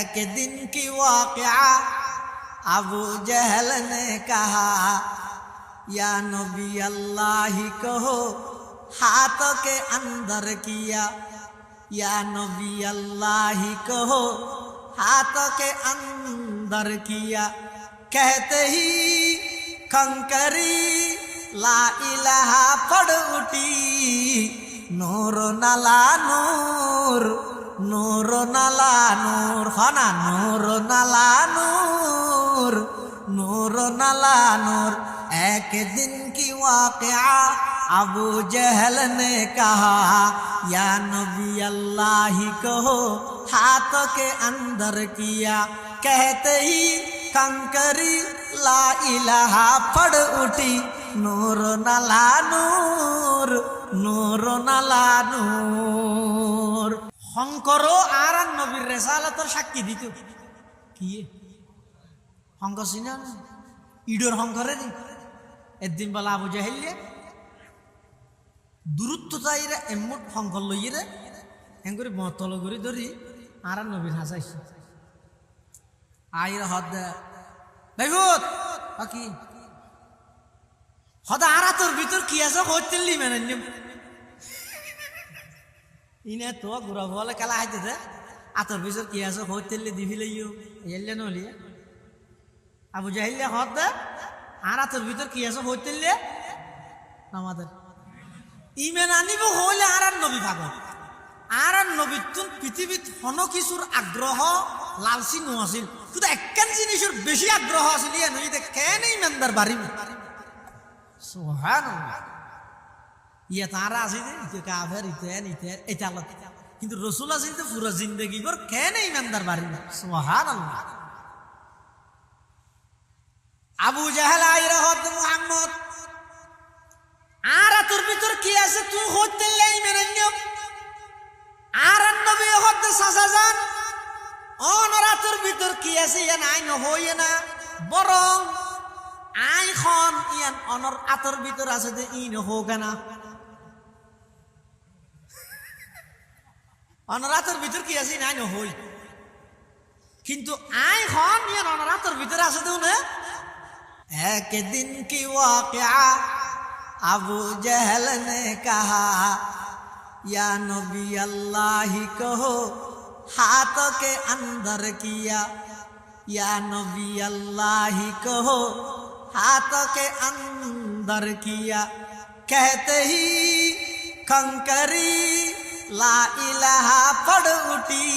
एक दिन की वाक़या अबू जहल ने कहा या नबी अल्लाह कहो हाथों के अंदर किया, या नबी अल्लाह कहो हाथों के अंदर किया। कहते ही कंकरी ला इलाहा पड़ उठी, नूर नला नूर, नूर नला नूर, खाना नूर नला नूर, नूर नला नूर। एक दिन की वाक़या अबू जहल ने कहा या नबी अल्लाह कहो हाथों के अंदर किया। कहते ही कंकरी ला इलाहा पड़ उठी, नूर नला नूर, नूर नला नूर। শঙ্করও আর নবীর রেসালাতের সাক্ষী দিত। কি শঙ্কর চিনা না? ইডোর শঙ্করের একদিন বলা আবু জাহেলিয়া দূরত্ব চাইরে এমন শঙ্কর লইরে এম করে বতল করে ধরি আর নবীর হাসাইছে। আইর হদ দেখুত কি হদা আর তোর ভিতর কি আছে হইতেলি মানে ইনে তো গুড়া বলে কালা হাইতে আতর ভিতর কি আছে হইতেলি দিবিলেইও এলে নলিয়া আবু জাহিলিয়া হদ আর আতর ভিতর কি আছে হইতেলি আমাদের ইমেন আনিব হইলে আর নবী ভাগ আর নবীর পৃথিবীত হন কিছুর আগ্রহ লালসি নোয়াছিল, শুধু একখান জিনিসের বেশি আগ্রহ আছিল ইয়ে নই কেন ইমানদার বাড়িব। সুবহানাল্লাহ। ইয়ে তারা আছে যে কাফের ইতেন ইতেন এটা আলাদা, কিন্তু রসুল আছে তো পুরো জিন্দগি ভর কেন ইমানদার বাড়িব। সুবহানাল্লাহ। আবু জাহেল আইরা হদ মুহাম্মদ আর তোর ভিতর কি আছে তুই হইতে লাই মেনে নিও। আর নবী হদ সাসাজান অনরা তোর ভিতর কি আছে ইয়া নাই নহইয়ে না, বরং আই খন ইয়ান অনর আতর ভিতর আছে যে ই নহোগে না। অনর আতর ভিতর কি আছে নাই নহই, কিন্তু আই খন ইয়ান অনর আতর ভিতর আছে দেউ না। এক দিন কি ওয়াকিয়া अबू जहल ने कहा या नबी अल्लाह कहो हाथों के अंदर किया, या नबी अल्लाह कहो हाथों के अंदर किया। कहते ही कंकरी ला इलाहा पड़ उठी,